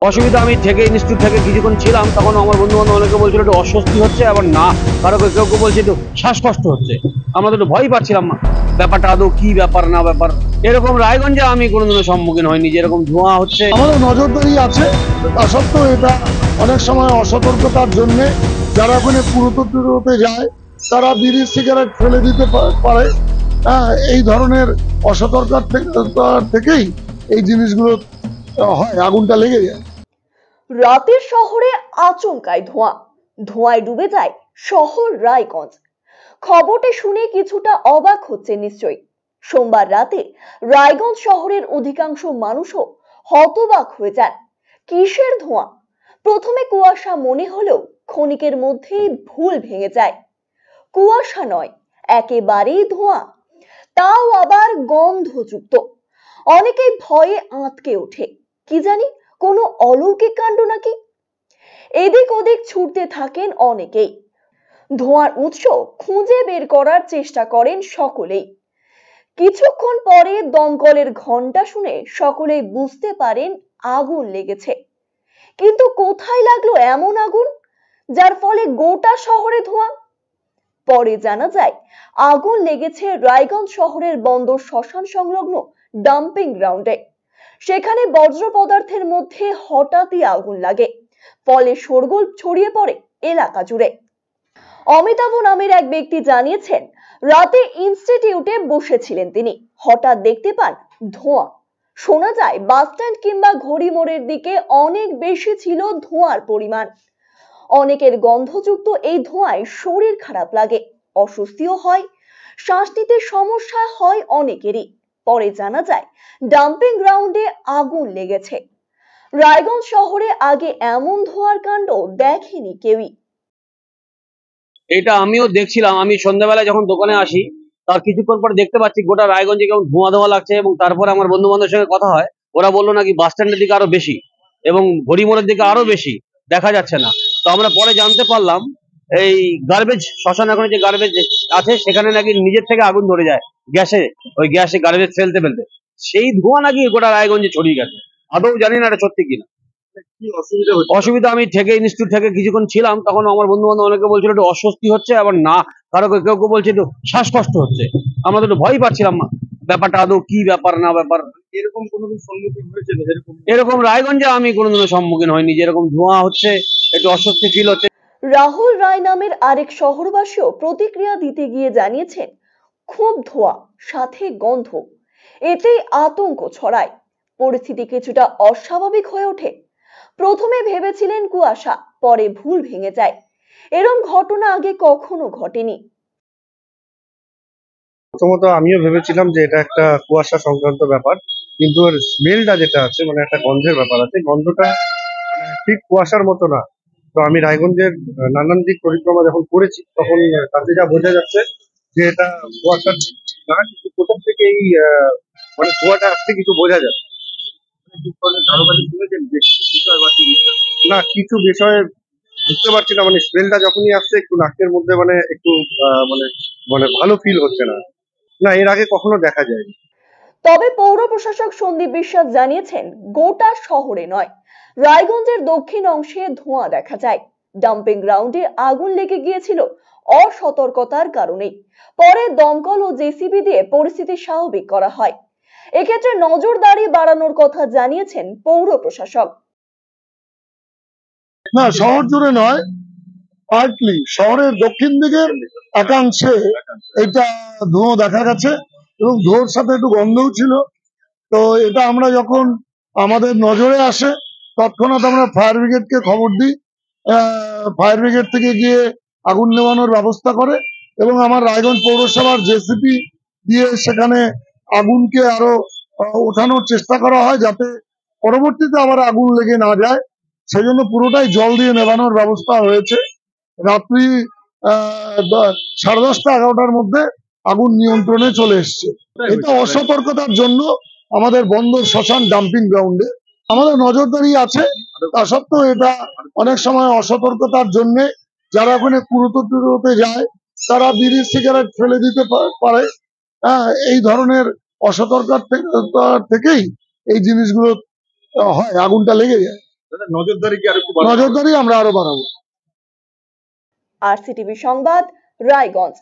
অসুবিধা আমি থেকে ইনস্টিটিউট থেকে কিছুক্ষণ ছিলাম, তখন আমার বন্ধু বান্ধব অনেকে বলছিল একটু অস্বস্তি হচ্ছে, আবার না কারো কেউ কেউ বলছে একটু শ্বাসকষ্ট হচ্ছে। আমরা তো একটু ভয় পাচ্ছিলাম ব্যাপারটা আদৌ কি ব্যাপার না ব্যাপার। এরকম রায়গঞ্জে আমি কোনোদিনও সম্মুখীন হইনি যে এরকম ধোঁয়া হচ্ছে। আমাদের নজরদারি আছে, তা সত্ত্বেও এটা অনেক সময় অসতর্কতার জন্য যারা ওখানে পুরোতে যায় তারা বিড়ি সিগারেট ফেলে দিতে পারে। এই ধরনের অসতর্কতার থেকেই এই জিনিসগুলো হয়, আগুনটা লেগে যায়। রাতের শহরে আচমকায় ধোঁয়া, ধোঁয়ায় ডুবে যায় শহর রায়গঞ্জ। খবরটি শুনে কিছুটা অবাক হচ্ছে নিশ্চয়ই। সোমবার রাতে রায়গঞ্জ শহরের অধিকাংশ মানুষও হতবাক হয়ে যান। কিসের ধোঁয়া? প্রথমে কুয়াশা মনে হলেও ক্ষণিকের মধ্যেই ভুল ভেঙে যায়। কুয়াশা নয়, একেবারেই ধোঁয়া, তাও আবার গন্ধযুক্ত। অনেকেই ভয়ে আঁতকে ওঠে, কি জানি কোনো অলৌকিক কাণ্ড নাকি। এদিক ওদিক ছুটতে থাকেন অনেকেই। ধোঁয়ার উৎস খুঁজে বের করার চেষ্টা করেন সকলেই। কিছুক্ষণ পরে দমকলের ঘন্টা শুনে সকলেই বুঝতে পারেন আগুন লেগেছে। কিন্তু কোথায় লাগলো এমন আগুন যার ফলে গোটা শহরে ধোঁয়া? পরে জানা যায় আগুন লেগেছে রায়গঞ্জ শহরের বন্দর শ্মশান সংলগ্ন ডাম্পিং গ্রাউন্ডে। সেখানে বজ্র পদার্থের মধ্যে হঠাৎই আগুন লাগে, ফলে শোরগোল ছড়িয়ে পড়ে এলাকা জুড়ে। অমিতাভ নামের এক ব্যক্তি জানিয়েছেন, রাতে ইনস্টিটিউটে বসেছিলেন তিনি, হঠাৎ দেখতে পান ধোঁয়া। শোনা যায় বাস স্ট্যান্ড কিংবা ঘড়ি মোড়ের দিকে অনেক বেশি ছিল ধোঁয়ার পরিমাণ। অনেকের গন্ধযুক্ত এই ধোঁয়ায় শরীর খারাপ লাগে, অস্বস্তিও হয়, শ্বাস নিতে সমস্যা হয় অনেকেরই। পরে জানা যায় ডাম্পিং গ্রাউন্ডে আগুন লেগেছে। রায়গঞ্জ শহরে আগে এমন ধোঁয়ার কাণ্ড দেখেনি কেউই। এটা আমিও দেখছিলাম। আমি সন্ধ্যাবেলায় যখন দোকানে আসি তার কিছুক্ষণ পরে দেখতে পাচ্ছি গোটা রায়গঞ্জে কেমন ধোঁয়া ধোঁয়া লাগছে, এবং তারপরে আমার বন্ধু বান্ধবের সঙ্গে কথা হয়, ওরা বললো নাকি বাস স্ট্যান্ডের দিকে আরো বেশি এবং ঘড়িমোড়ের দিকে আরো বেশি, দেখা যাচ্ছে না। তো আমরা পরে জানতে পারলাম এই গার্বেজ শ্মশান, এখন যে গার্বেজ আছে সেখানে নাকি নিজের থেকে আগুন ধরে যায় ওই গ্যাসে গার্বেজ ফেলতে ফেলতে, সেই ধোঁয়া নাকি গোটা রায়গঞ্জে ছড়িয়ে গেছে। আদৌ জানি না এটা সত্যি কিনা। অসুবিধা আমি থেকে ইনস্টিটিউট থেকে কিছুক্ষণ ছিলাম, তখন আমার বন্ধু বান্ধব অনেকে বলছিল একটু অস্বস্তি হচ্ছে, আবার না কারো কেউ কেউ বলছে একটু শ্বাসকষ্ট হচ্ছে। আমরা তো একটু ভয় পাচ্ছিলাম ব্যাপারটা আদৌ কি ব্যাপার না ব্যাপার। এরকম কোনোদিন সম্মুখীন হয়েছে? এরকম রায়গঞ্জে আমি কোনোদিনও সম্মুখীন হইনি যে এরকম ধোঁয়া হচ্ছে, একটু অস্বস্তি ফিল হচ্ছে। রাহুল রায় নামের আরেক শহরবাসীও প্রতিক্রিয়া দিতে গিয়ে জানিয়েছেন, খুব ধোঁয়া, সাথে গন্ধ, এতেই আতঙ্ক ছড়ায়। পরিস্থিতি কিছুটা অস্বাভাবিক হয়ে ওঠে। প্রথমে ভেবেছিলেন কুয়াশা, পরে ভুল ভেঙে যায়। এরকম ঘটনা আগে কখনো ঘটেনি। প্রথমত আমিও ভেবেছিলাম যে এটা একটা কুয়াশা সংক্রান্ত ব্যাপার, কিন্তু এর স্মেলটা যেটা আছে, মানে একটা গন্ধের ব্যাপার আছে, গন্ধটা ঠিক কুয়াশার মতো না। তো আমি রায়গঞ্জের নানান দিক পরিক্রমা যখন করেছি তখন তাতে যা বোঝা যাচ্ছে যে এটা কুয়াশার না, কিন্তু কোথা থেকে এই মানে ধোঁয়াটা আসছে কিছু বোঝা যাচ্ছে না। কিছু বিষয়ে বুঝতে পারছি না, মানে স্মেলটা যখনই আসছে একটু নাকের মধ্যে মানে একটু মানে মানে ভালো ফিল হচ্ছে না। না, এর আগে কখনো দেখা যায়নি। তবে পৌর প্রশাসক সন্দীপ বিশ্বাস জানিয়েছেন, গোটা শহরে নয়, রায়গঞ্জের দক্ষিণ অংশে ধোঁয়া দেখা যায়। ডাম্পিং গ্রাউন্ডে আগুন লেগে গিয়েছিল অসতর্কতার কারণেই। পরে দমকল ও জেসিবি দিয়ে পরিস্থিতি স্বাভাবিক করা হয়। এক্ষেত্রে নজরদারি বাড়ানোর কথা জানিয়েছেন পৌর প্রশাসক। না, শহর জুড়ে নয়, পার্টলি শহরের দক্ষিণ দিকের একাংশে এটা ধোঁয়া দেখা গেছে, এবং ধোঁয়ার সাথে একটু গন্ধও ছিল। তো এটা আমরা যখন আমাদের নজরে আসে তৎক্ষণাৎ আমরা ফায়ার ব্রিগেডকে খবর দিই। ফায়ার ব্রিগেড থেকে গিয়ে আগুন নেভানোর ব্যবস্থা করে, এবং আমার রায়গঞ্জ পৌরসভার জেসিপি দিয়ে সেখানে আগুনকে আরো ওঠানোর চেষ্টা করা হয়, যাতে পরবর্তীতে আবার আগুন লেগে না যায়। সেই জন্য পুরোটাই জল দিয়ে নেভানোর ব্যবস্থা হয়েছে। রাত্রি 10:30 11টার মধ্যে আগুন নিয়ন্ত্রণে চলে এসছে। এটা অসতর্কতার জন্য আমাদের বন্দর শ্মশান ডাম্পিং গ্রাউন্ডে আমাদের নজরদারি আছে, তা সত্ত্বেও এটা অনেক সময় অসতর্কতার জন্য যারা ওখানে পুরোতে যায় তারা বিড়ি সিগারেট ফেলে দিতে পারে। এই ধরনের অসতর্কতার থেকেই এই জিনিসগুলো হয়, আগুনটা লেগে যায়। নজরদারি কি আর একটু নজরদারি আমরা আরো বাড়াবো। RCTV সংবাদ, রায়গঞ্জ।